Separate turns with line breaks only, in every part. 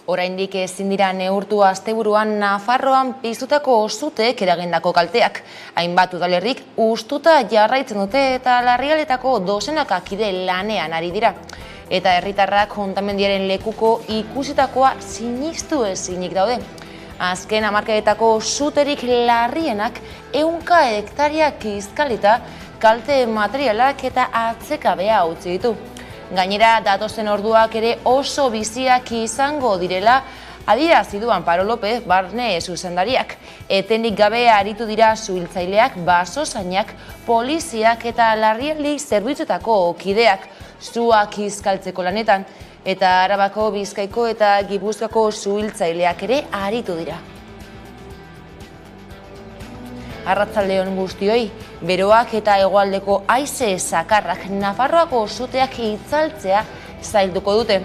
Oraindik ezin dira neurtu asteburuan Nafarroan piztutako suteek eragindako kalteak. Hainbat udalerrik hustuta jarraitzen dute eta larrialdetako dozenaka kide lanean ari dira. Eta herritarrak hondamendiaren lekuko ikusitakoa sinistu ezinik daude. Azken hamarkadetako suterik larrienak 100 hektaria kiskalita, kalte materialak eta atsekabea utzi ditu. Gainera, datozen orduak ere oso biziak izango direla adierazi du Amparo López barne zuzendariak. Etenik gabe aritu dira suhiltzaileak, basozainak, poliziak eta larrialdi zerbitzuetako kideak suak kiskaltzeko lanetan. Eta Arabako, Bizkaiko eta Gipuzkoako suhiltzaileak ere aritu dira. Arratsalde on guztioi, beroak eta hegoaldeko haize zakarrak Nafarroako suteak itzaltzea zailduko dute.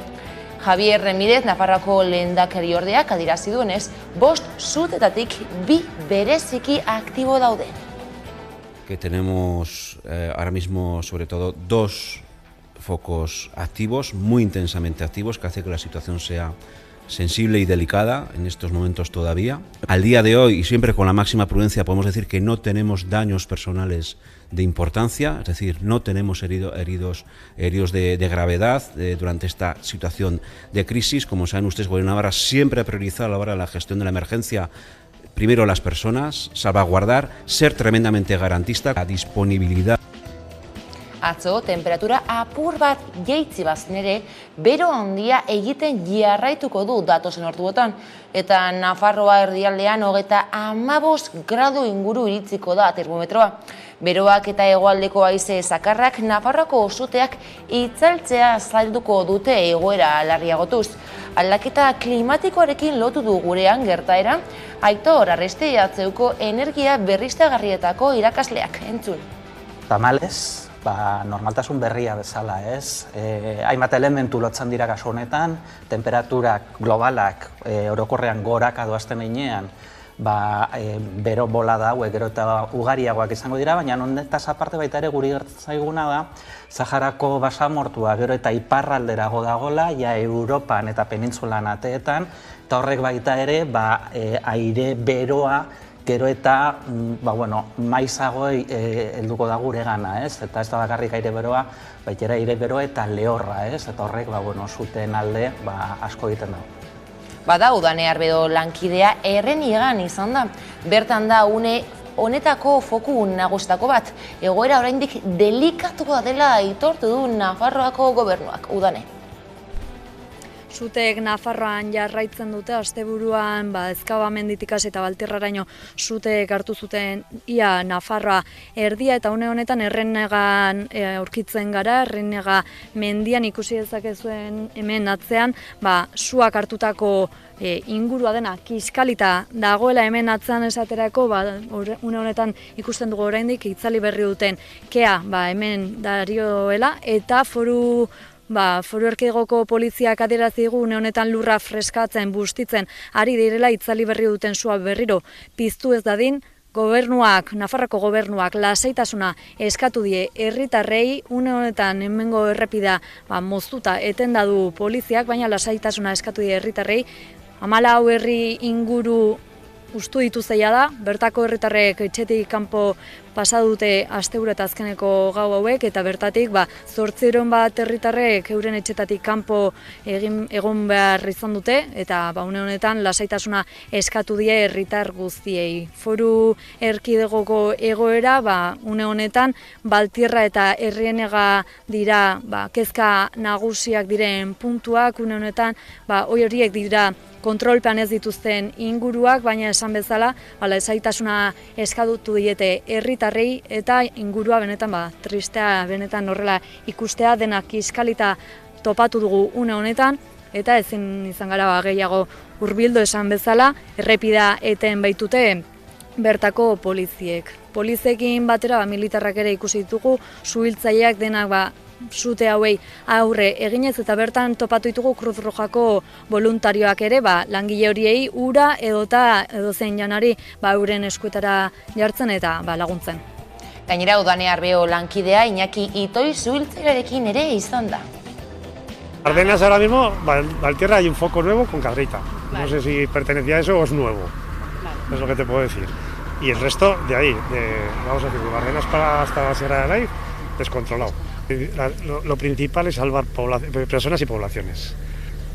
Javier Remídez, Nafarroako lehendakariordeak adierazi duenez, 5 sutetatik 2 bereziki aktibo daude.
Que tenemos ahora mismo sobre todo 2 focos activos, muy intensamente activos, que hace que la situación sea sensible y delicada en estos momentos todavía. Al día de hoy, y siempre con la máxima prudencia, podemos decir que no tenemos daños personales de importancia, es decir, no tenemos heridos de gravedad durante esta situación de crisis. Como saben ustedes, el Gobierno de Navarra siempre ha priorizado a la hora de la gestión de la emergencia primero las personas, salvaguardar, ser tremendamente garantista, la disponibilidad.
Atzo, temperatura apur bat jaitsi bazen ere, bero handia egiten jarraituko du datozen orduotan. Eta Nafarroa erdialdean 35 gradu inguru iritsiko da termometroa. Beroak eta hegoaldeko haize zakarrak Nafarroako suteak itzaltzea zailduko dute egoera larriagotuz. Aldaketa klimatikoarekin lotu du gurean gertaera, Aitor Arresti Atzeuko energia berriztagarrietako irakasleak entzun.
Tamalez, normaltasun berria bezala, ez? Hainbat elementu lotzen dira kasu honetan, temperaturak globalak orokorrean goraka doazten heinean, bero bolada hauek gero eta ugariagoak izango dira, baina honetaz aparte baita ere guri gertatzen zaiguna da, Saharako basamortua gero eta iparralderago dagola, ja Europan eta penintsulan ateetan, eta horrek baita ere aire beroa gero eta maizago helduko da gure gana, ez? Eta ez da bakarrik aire beroa, baita aire beroa eta lehorra, ez? Eta horrek zuten alde asko egiten da.
Bada Udane Arbedo lankidea Erreniegan izan da. Bertan da une honetako foku nagusitako bat. Egoera oraindik delikatua dela aitortu du Nafarroako gobernuak. Udane.
Suteek Nafarroan jarraitzen dute, asteburuan Ezkabamenditik hasi eta Baltirraraino suteek hartu zuten ia Nafarroa erdia, eta une honetan Errenegan aurkitzen gara, Errenega mendian ikusi dezakezuen hemen atzean, suak hartutako ingurua dena kiskalita dagoela hemen atzean esaterako, une honetan ikusten dugu oraindik itzali berri duten kea hemen darioela, eta Foru Erkidegoko poliziak adierazi digu une honetan lurra freskatzen, bustitzen ari direla, itzali berri duten sua berriro piztu ez dadin. Nafarroko gobernuak lasaitasuna eskatu die herritarrei, une honetan hemengo errepida moztuta etenda du poliziak, baina lasaitasuna eskatu die herritarrei. 14 herri inguru ustu dituzteia da, bertako herritarrek etxetik kanpo pasa dute asteburu eta azkeneko gau hauek, eta bertatik 800 bat herritarrek euren etxetatik kanpo egon behar izan dute, eta une honetan lasaitasuna eskatu die herritar guztiei. Foru Erkidegoko egoera une honetan Baltierra eta Errienega dira kezka nagusiak diren puntuak, une honetan horiek dira kontrolpean ez dituzten inguruak, baina esan bezala lasaitasuna eskatu diete herritarrei, eta ingurua benetan tristea, benetan horrela ikustea, denak kiskalita topatu dugu une honetan, eta ezin izan gara gehiago hurbildu, esan bezala errepida eten baitute bertako poliziek. Poliziekin batera militarrak ere ikusi ditugu, suhiltzaileak denak sute hauei aurre eginez, eta bertan topatu ditugu Cruz Rojako voluntarioak ere, langile horiei ura edota edozein janari euren eskuetara jartzen eta laguntzen.
Gainera, Udane Arbeo lankidea Iñaki Itoi zuhiltzailearekin ere izan da.
Ardenas ahora mismo, Valtierra hay un foco nuevo con cabrita. No sé si pertenecía a eso o es nuevo. Es lo que te puedo decir. Y el resto de ahí, vamos a decir, de Bardenas hasta la Sierra de Alaiz, descontrolado. Lo principal es salvar personas y poblaciones.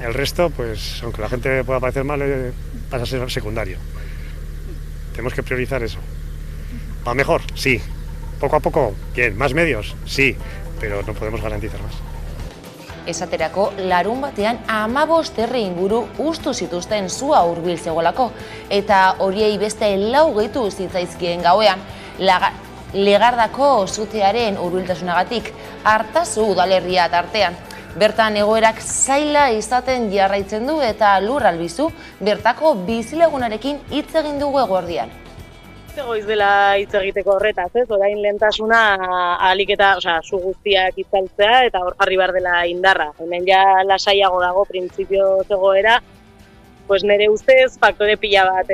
El resto, pues, aunque la gente pueda parecer mal, pasa a ser secundario. Tenemos que priorizar eso. ¿Va mejor? Sí. Poco a poco, bien. ¿Más medios? Sí. Pero no podemos garantizar más.
Esaterako, larun batean 15 herri inguru hustu zituzten sua hurbil zegoelako, eta horiei beste 4 gehitu zitzaizkien gauean, Legardako sutearen hurbiltasunagatik, Artazu udalerria tartean. Bertan egoerak zaila izaten jarraitzen du eta Lur Albizu bertako bizilagunarekin hitz egin dugu eguerdian.
Goiz dela hitz egiteko horretaz, ez? Orain lehentasuna ahalik eta, zu guztiak itzaltzea eta hor jarri behar dela indarra. Hemen ja lasaiago dago printzipio zegoera, pues nire ustez faktore pila bat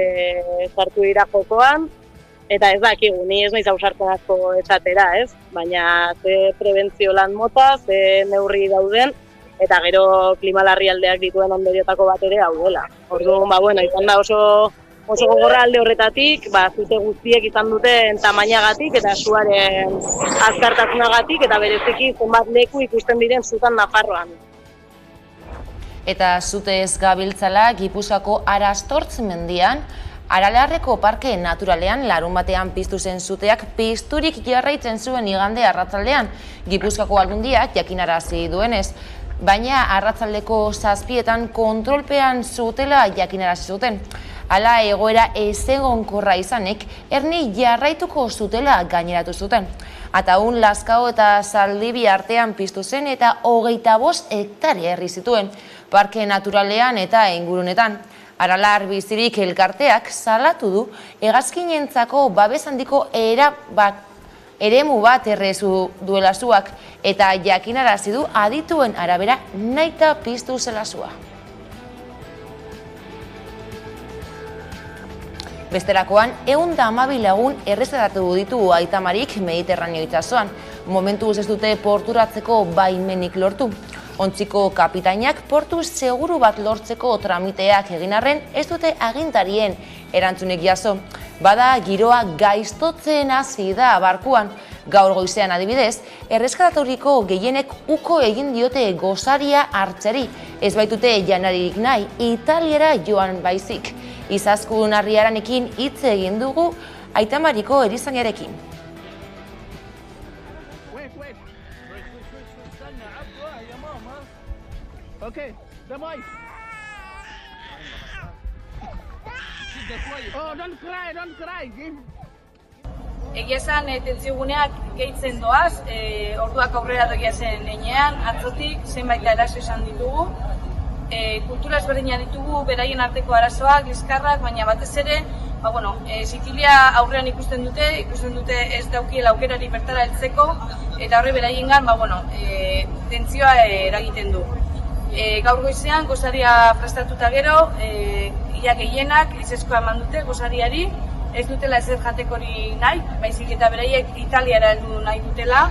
sartu dira jokoan, eta ez dakigu, ni ez naiz ausartzen asko esatera, ez? Baina ze prebentzio lan mota, ze neurri dauden, eta gero klima larrialdeak dituen ondoriotako bat ere daudela. Orduan, izan da oso gogorra alde horretatik, zute guztiek izan duten tamainagatik eta suaren azkartasunagatik eta bereziki zenbat leku ikusten diren zutan Nafarroan.
Eta zutez gabiltzala Gipuzkoako Arastortz mendian, Aralarreko parke naturalean larun batean piztu zen zuteak pizturik jarraitzen zuen igande arratzaldean, Gipuzkoako Aldundiak jakinarazi duenez, baina arratzaldeko 7etan kontrolpean zutela jakinarazi zuten. Hala egoera ezegonkorra izanek, erni jarraituko zutela gaineratu zuten. Ataun, Lazkao eta Zaldibi artean piztu zen eta 25 hektarea herri zituen, parke naturalean eta ingurunetan. Aralar bizirik elkarteak salatu du hegazkinentzako babes handiko eremu bat errezu duela zuak eta jakinarazi du adituen arabera nahita piztu zela zua. Besterakoan, 112 lagun errezetatu ditu Aitamarik Mediterraneo itsasoan. Momentuz ez dute porturatzeko baimenik lortu. Ontziko kapitainak portu seguru bat lortzeko tramiteak egin arren ez dute agintarien erantzunik jaso. Bada giroa gaiztotzen hasi da barkuan. Gaur goizean adibidez, erreskataturiko gehienek uko egin diote gosaria hartzeri. Ez baitute janaririk nahi, Italiara joan baizik. Izaskun Arriaranekin hitz egin dugu Aitamariko erizainarekin.
Egia esan, tentzioguneak gehitzen doaz, orduak aurrera dogia zen enean, atzotik, zenbait arazo izan ditugu. Kultura ezberdinak ditugu, beraien arteko arazoak, liskarrak, baina batez ere, Sikilia aurrean ikusten dute ez daukiela aukerari bertara heltzeko, eta horre beraiengan, tentzioa eragiten du. Gaur goizean, gosaria prestatuta gero, ia gehienak, izezkoa eman dute gosariari, ez dutela ezer jatekori nahi, baizik eta beraiek Italiara heldu nahi dutela.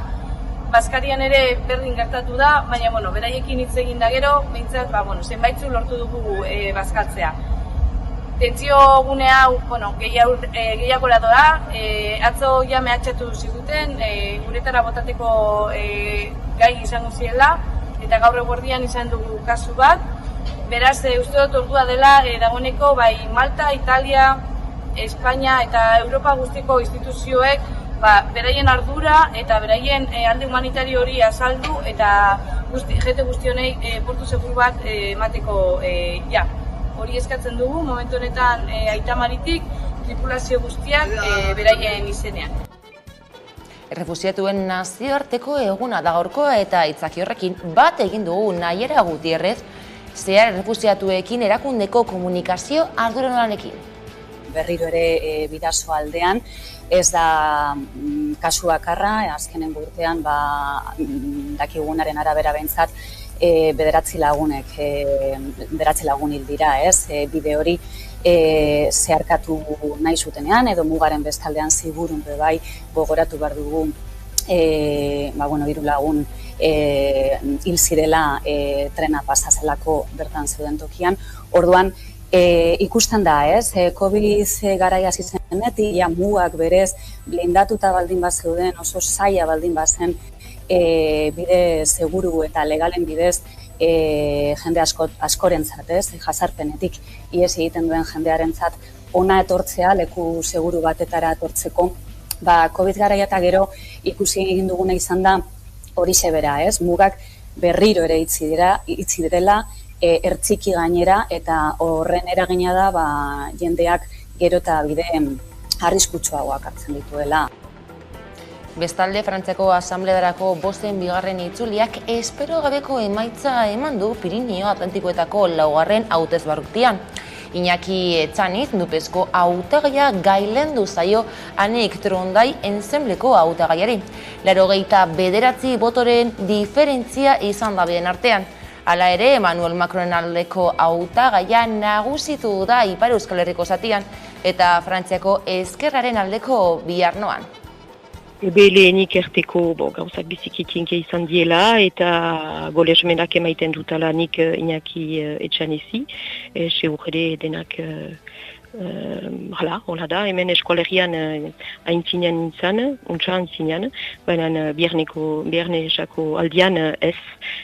Bazkarian ere berdin gertatu da, baina beraiekin hitz egin da gero, behintzat, zenbaitzu lortu dugu bazkaltzea. Tentzio gune hau, gehiago lado da, atzo ja mehatxatu ziguten, guretara botateko gai izango ziela, eta gaur eguerdian izan dugu kasu bat. Beraz, uste dut ordua dela, dagoeneko bai Malta, Italia, Espainia eta Europa guztiko instituzioek beraien ardura eta beraien alde humanitario hori azaldu eta jete guztionei portu seguru bat emateko hori eskatzen dugu momentu honetan Aitamaritik tripulazio guztiak beraien izenean.
Errefusiatuen nazioarteko eguna da gaurkoa eta itzaki horrekin bat egin dugu Naiera Gutierrez, zehar errefusiatuekin erakundeko komunikazio arduralanekin.
Berriro ere Bidaso aldean, ez da kasu bakarra, azkenen urtean dakigunaren arabera behintzat bederatzi lagun hil dira, bide hori zeharkatu nahi zutenean, edo mugaren bestaldean ziburun bai gogoratu behar dugu hiru lagun hil zirela trena pasazelako bertan zeuden tokian. Orduan, ikusten da, COVID garaia hasi zenetik, mugak berez blindatuta baldin bazeuden, oso zaila baldin bazen bide seguru eta legalen bidez jende askorentzat, jazarpenetik ihes egiten duen jendearentzat ona etortzea, leku seguru batetara etortzeko. COVID garaia eta gero ikusi egin duguna izan da horixe bera, mugak berriro ere itzi direla, ertziki gainera, eta horren eragina da jendeak gero eta bide arriskutsuagoak hartzen dituela.
Bestalde, Frantziako Asamblearako 5. bigarren itzuliak espero gabeko emaitza eman du Pirinio Atlantikoetako 4. hautesbarrutian. Iñaki Etxaniz, Nupezko hautagaia gailendu zaio Anik Trondai ensembleko hautagaiari. 89 botoren diferentzia izan da bien artean. Hala ere, Emmanuel Macronen aldeko hautagaia nagusitu da Ipar Euskal Herriko zatian eta Frantziako ezkerraren aldeko biharnoan.
Lehenik erteko gauzak bizikitinke izan diela eta golesmenak emaiten dutala nik Iñaki Etxanizi, seur ere denak hola da, hemen eskolegian haintzinean nintzen, untsa haintzinean, baina biharnesako aldian ez,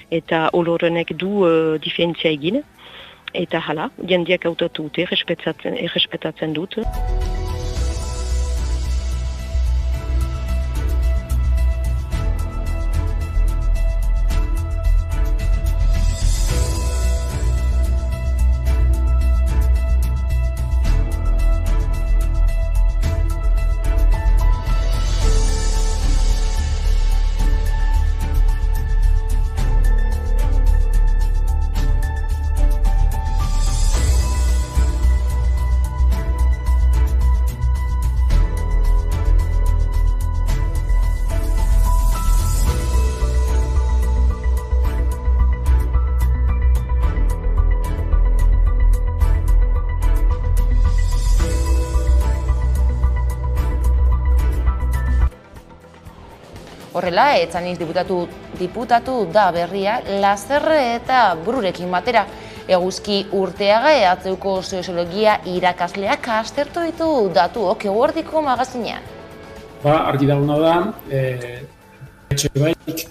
eta olorenek du diferentzia egin, eta jendeak hautatu dute, errespetatzen dut.
Horrela, Etxaniz diputatu da berria Lazerre eta Bururekin batera. Eguzki Urteaga EHUko soziologia irakasleak aztertu ditu datuok Eguerdiko magazinean.
Argi dagoena da, EHUek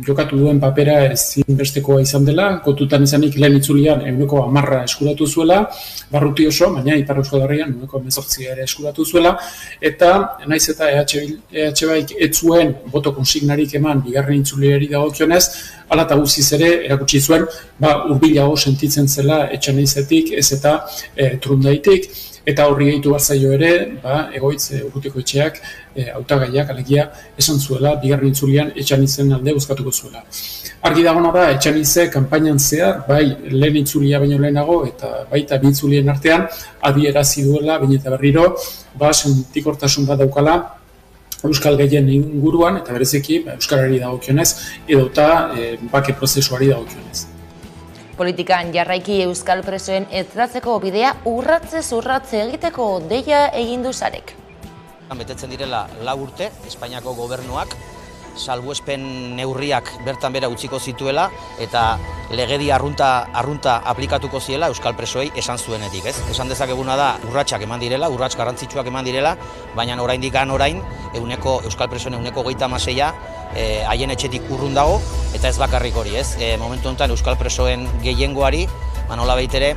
jokatu duen papera ezinbestekoa izan dela, kontutan izanik lehen itzulian 10% eskuratu zuela, barruti oso, baina Ipar Euskal Herrian 18% ere eskuratu zuela, eta naiz eta EHUek ez zuen boto konsignarik eman bigarren itzuliari dagokionez, hala eta guztiz ere erakutsi zuen, hurbilago sentitzen zela Etxanizetik ez eta Trondaitik, eta horri gehitu bat zaio ere, Egoitz Urrutiko Etxeak hautagaiak alegia esan zuela, bigarren itzulian Etxanizen alde bozkatuko zuela. Argi dagoena da, Etxanize kanpainan zehar, bai lehen itzulia baino lehenago, eta baita bi itzulien artean, adierazi duela, baina eta berriro, sentikortasun bat daukala, Euskal gehien inguruan, eta bereziki Euskarari dagokionez, edota bake prozesuari dagokionez.
Politikan jarraiki euskal presoen etzratzeko bidea urratzez urratze egiteko deia egin du Sarek.
Betetzen direla 4 urte, Espainiako gobernuak salbuespen neurriak bertan bera utziko zituela eta legedi arrunta aplikatuko ziela euskal presoei esan zuenetik, ez? Esan dezakeguna da urratsak eman direla, urrats garrantzitsuak eman direla, baina oraindik orain euskal presoen 36% haien etxetik urrun dago eta ez bakarrik hori, ez? Momentu honetan euskal presoen gehiengoari, nolabait ere,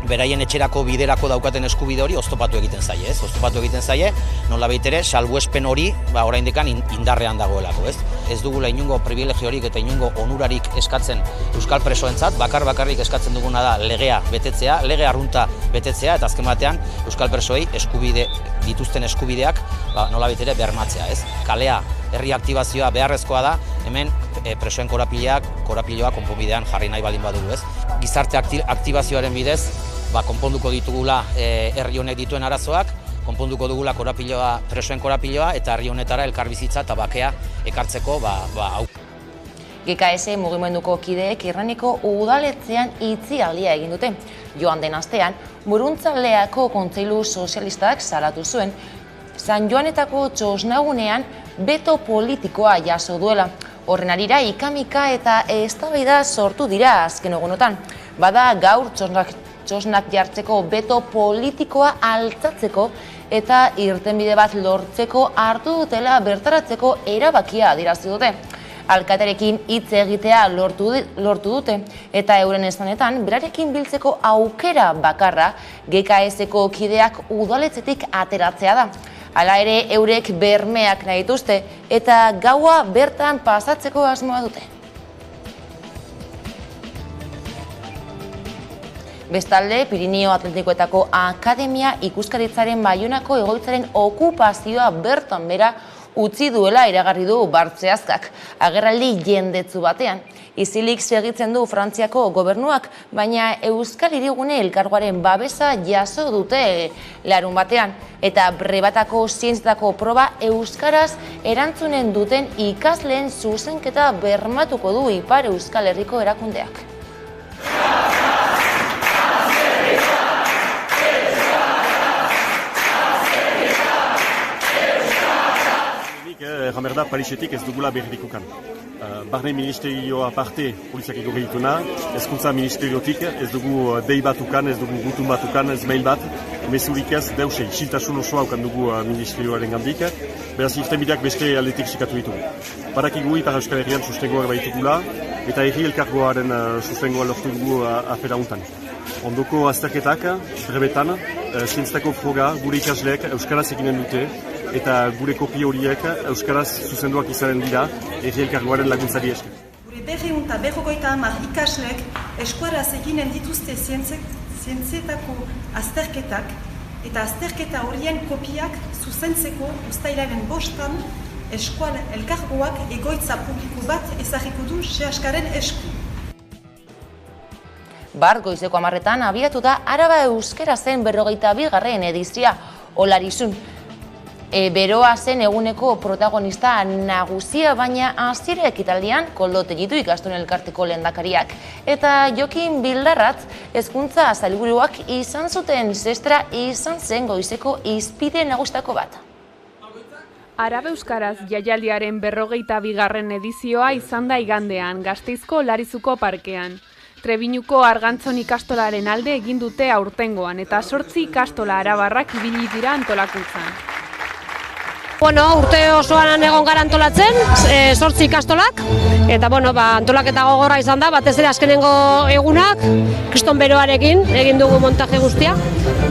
beraien etxerako biderako daukaten eskubide hori oztopatu egiten zaie, ez? Oztopatu egiten zaie, nolabait ere, salbuespen hori oraindik indarrean dagoelako, ez? Ez dugula inongo privilegiorik eta inongo onurarik eskatzen euskal presoentzat, bakarrik eskatzen duguna da legea betetzea, lege arrunta betetzea, eta azken batean euskal presoei dituzten eskubideak nolabait ere bermatzea, ez? Kalea, herri aktibazioa beharrezkoa da, hemen presoen korapiloa konponbidean jarri nahi baldin badugu, ez? Gizarte aktibazioaren bidez, konponduko ditugula herri honek dituen arazoak, konponduko dugula presoen korapiloa eta herri honetara elkarbizitza eta bakea ekartzeko hau.
GKS mugimenduko kideek Irraniko udaletxean itzialdia egin dute. Joan den astean, Muruntzaleako Kontseilu Sozialistak salatu zuen, San Joanetako txosnagunean beto politikoa jaso duela. Horren arira ikamika eta eztabaida sortu dira azken egunotan. Bada gaur txosnak jartzeko beto politikoa altzatzeko eta irtenbide bat lortzeko hartu dutela bertaratzeko erabakia adierazi dute. Alkaterekin hitz egitea lortu dute eta euren esanetan berarekin biltzeko aukera bakarra GKS-eko kideak udaletxetik ateratzea da. Hala ere, eurek bermeak nahi dituzte eta gaua bertan pasatzeko asmoa dute. Bestalde, Pirinio Atlantikoetako Akademia ikuskaritzaren Baionako egoitzaren okupazioa bertan bera utzi duela iragarri du Bartzeazkak, agerraldi jendetsu batean. Izilik segitzen du Frantziako gobernuak, baina Euskal Hirigune Elkargoaren babesa jaso dute larun batean, eta brebatako zientzietako proba euskaraz erantzunen duten ikasleen zuzenketa bermatuko du Ipar Euskal Herriko erakundeak.
Jamerda Parisetik ez dugula berrikukan. Barne ministerioa aparte poliziak ego gehituna, hezkuntza ministeriotik ez dugu dei batukan, ez dugu gutun batukan, ez mail bat, mesurik ez deusei, siltasun osoa ukan dugu ministerioaren gandik, beraz irtenbideak beste aldetik sikatu ditugu. Badakigu Ipar Euskal Herrian sustengoak baitugula, eta herri elkargoaren sustengoa lortu dugu afera untan. Ondoko azterketak, brebetan, zientzietako froga gure ikasleek euskaraz eginen dute, eta gure kopi horiek euskaraz zuzenduak izanen dira herri elkargoaren laguntzari esker.
Gure 250 ikasleek eskuaraz eginen dituzte zientzietako azterketak eta azterketa horien kopiak zuzentzeko uztailaren 5 eskual elkargoak egoitza publiko bat ezarriko du sehaskaren esku.
Bart goizeko 10:00 abiatu da Araba Euskera zen 42. edizioa, Olarizun. Beroa zen eguneko protagonista nagusia, baina hasiera ekitaldian Koldo Tellitu ikastolen elkarteko lehendakariak eta Jokin Bildarratz hezkuntza sailburuak izan zuten zestra izan zen goizeko hizpide nagusitako bat.
Araba Euskaraz jaialdiaren 42. edizioa izan da igandean Gasteizko Olarizuko parkean. Trebiñuko Argantzon ikastolaren alde egin dute aurtengoan eta 8 ikastola arabarrak ibili dira antolakuntzan.
Urte osoan egon gara antolatzen, 8 ikastolak, eta antolaketa gogorra izan da, batez ere azkenengo egunak, kriston beroarekin egin dugu montaje guztia.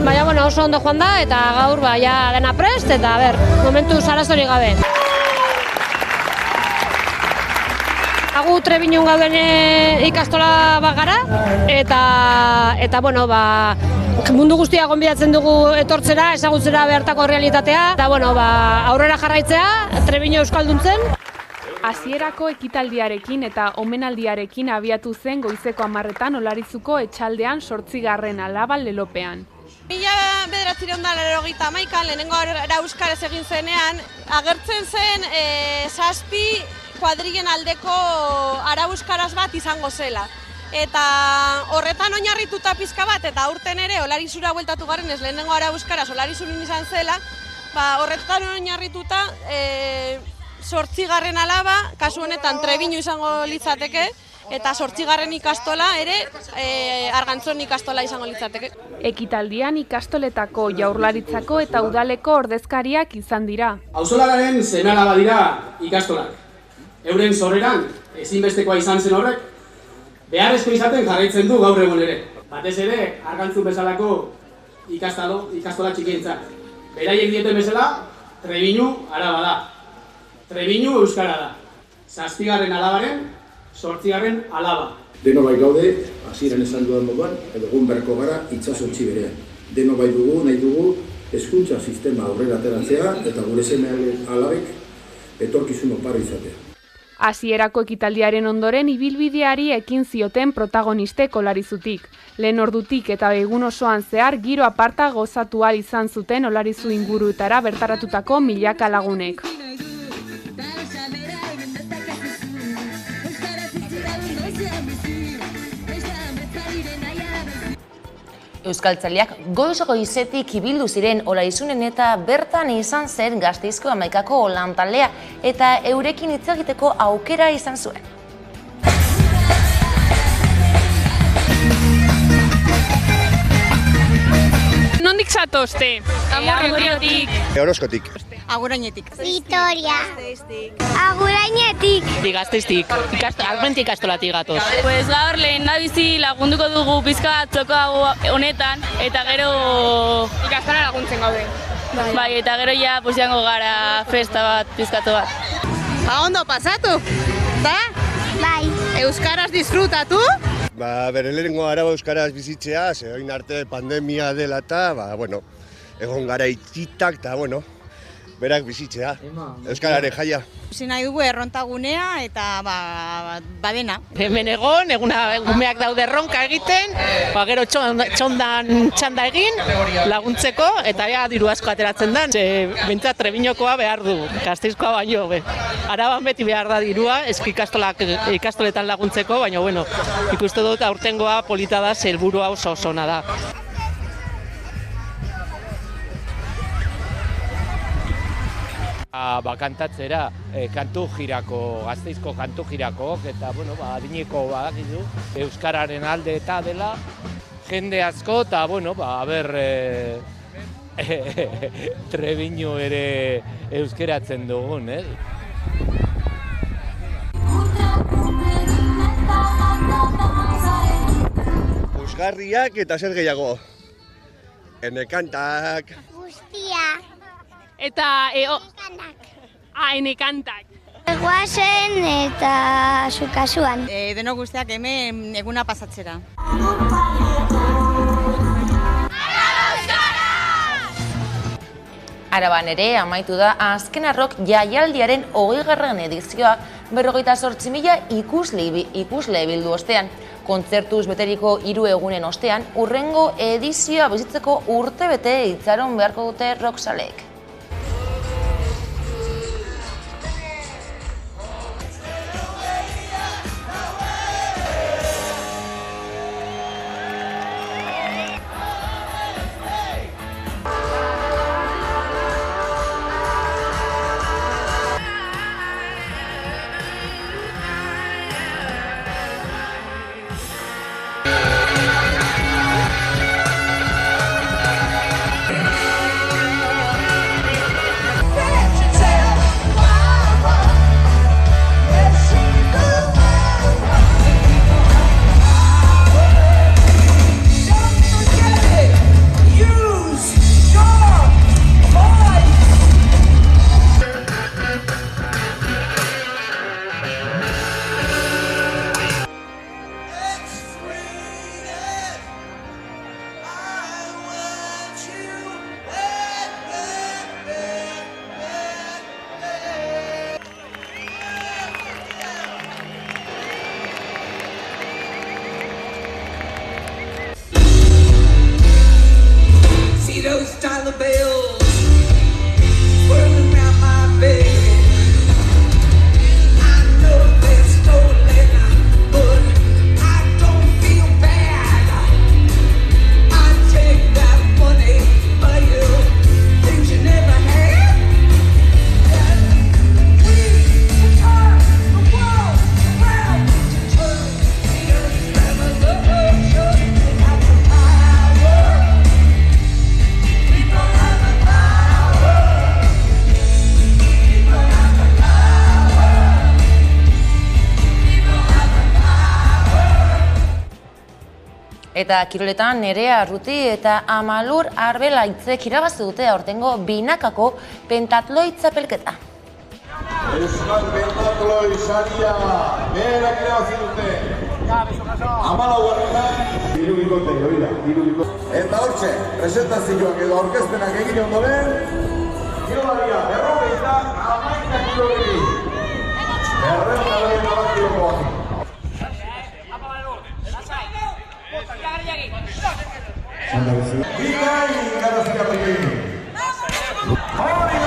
Baina oso ondo joan da, eta gaur dena prest, eta momentu arazorik gabe. Gu Trebiñun gauden ikastola bat gara, eta mundu guztia gonbidatzen dugu etortzera, ezagutzera behartako realitatea, eta aurrera jarraitzea, Trebiño euskalduntzen.
Hasierako ekitaldiarekin eta omenaldiarekin abiatu zen goizeko 10:00 Olarizuko etxaldean 8. alaba lelopean.
1991 lehenengo euskaraz egin zenean, agertzen zen 7 kuadrilen aldeko arauskaraz bat izango zela. Eta horretan oinarrituta pizka bat, eta aurten ere Olarizura bueltatu garen ez lehenengo arauskaraz Olarizunin izan zela, horretan oinarrituta 8. alaba, kasu honetan Trebiñu izango litzateke, eta 8. ikastola ere Argantzon ikastola izango litzateke.
Ekitaldian ikastoletako Jaurlaritzako eta udaleko ordezkariak izan dira.
Auzolanaren seme-alaba dira ikastolak. Euren sorreran ezinbestekoa izan zen horrek, beharrezko izaten jarraitzen du gaur egun ere. Batez ere, Argantzun bezalako ikastola txikientzat. Beraiek dieten bezala, Trebiñu araba da. Trebiñu euskara da. 7. alabaren 8. alaba.
Deno bai gaude, hasieran esan dudan moduan, edo egun berko gara itsasontzi berean. Deno bai dugu, nahi dugu, hezkuntza sistema aurrera ateratzea eta gure seme alabek etorkizun oparo izatea.
Hasierako ekitaldiaren ondoren ibilbideari ekin zioten protagonistek Olarizutik. Lehen ordutik eta egun osoan zehar giro aparta gozatu ahal izan zuten Olarizu inguruetara bertaratutako milaka lagunek.
Euskaltzaleak goiz-goizetik ibildu ziren Olaizunen eta bertan izan zen Gasteizko Hamaikako lantaldea eta eurekin hitz egiteko aukera izan zuen.
Nondik zatozte? Amurriotik.
Orozkotik.
Agurainetik.
Vitoria. Agurainetik.
Gasteiztik. Armentik ikastolatik gatoz.
Pues gaur lehen da bizi lagunduko dugu pizka txoko honetan eta gero
ikastola laguntzen gaude.
Bai, eta gero ja pues jango gara festa bat, pizkatu bat.
Ondo pasatu? Da?
Bai.
Euskaraz disfrutatu?
Bere lehenengo araba euskaraz bizitzea, ze orain arte pandemia dela eta, bueno, egon gara itxitak eta, bueno, berak bizitzea, euskararen jaia.
Ikusi nahi dugu errontagunea eta badena.
Hemen egon, gumeak daude erronka egiten, gero txanda egin, laguntzeko, eta diru asko ateratzen da. Bentsat Trebinokoa behar du, Gasteizkoa baino. Araban beti behar da dirua, ikastoletan laguntzeko, baina bueno, ikuste dut aurtengoa polita da, helburua oso ona da.
Kantatzera kantu jirako, Gasteizko kantu jirako, eta adineko badakizu, euskararen alde eta dela, jende asko, eta Trebino ere euskeratzen dugun,
Eusgarriak eta zer gehiago. Enekantak.
Guztia.
Eta enekantak.
Guazen eta sukasuan.
Denok guztiak hemen eguna pasatzera.
Araban ere amaitu da azken arrok jaialdiaren 20. edizioa 48.000 ikusle bildu ostean. Kontzertuz beteriko 3 egunen ostean, hurrengo edizioa bizitzeko urtebete itxaron beharko dute rockzaleek.
Those dollar bills swirling around my bed. I know they're stolen, but I don't feel bad. I take that money for you, things you never had. We turn the world around, turn the earth's revolution. Have the power.
Eta kiroletan Nerea Arruti eta Amalur Arbelaitzek irabazi dute aurtengo binakako pentatloi txapelketa.
Euskal pentatloi saria berak irabazi dute. 14. Hiru bikote, hori. Eta hortxe, presentazioak edo aurkezpenak egin ondoren, kirolaria 51 kilometri. 200 kilometrokoak. Bikain garazika pekin. Hori,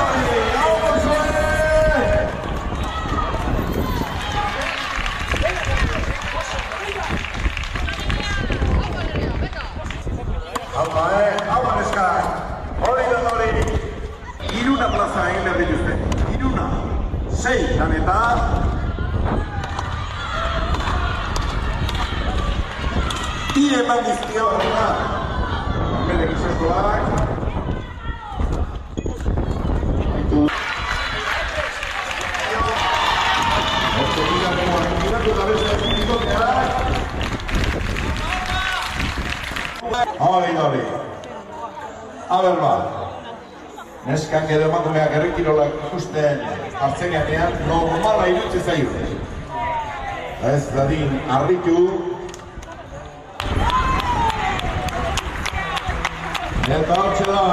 hau zoe! Bi eman dizkio, Belek izaskoak. Hori. Aber neskak edo emakumeak herrikirolak ikusten hartzenean normala irutze zaio. Ez dadin harritu. Eta hortxe da.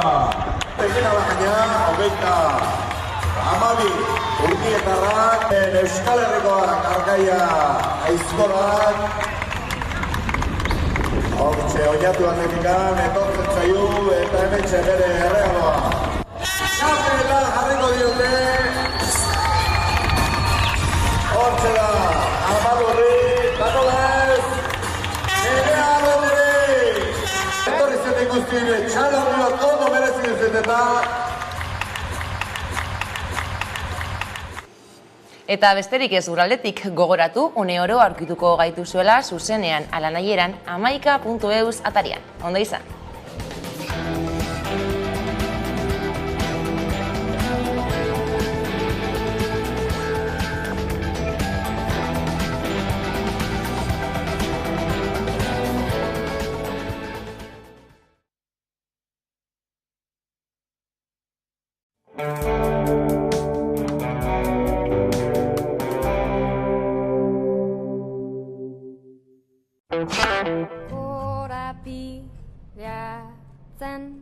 Egin alajaina, 22 urtietarrak, Euskal Herrikoak Argaia Aizkorak. Hortxe, oinatu atletikan, etortzen zaiu eta hementxe bere errealoa. Txapela jarriko diote. Hortxe da, Amadurri, Tanolez, Nerea Roderi. Etorri zeten guztien, txalorri bat ondo merezi duzeteta.
Eta besterik ez guraldetik gogoratu, une oro aurkituko gaituzuela zuzenean ala nahieran hamaika.eus atarian. Ondo izan!
Korapilatzen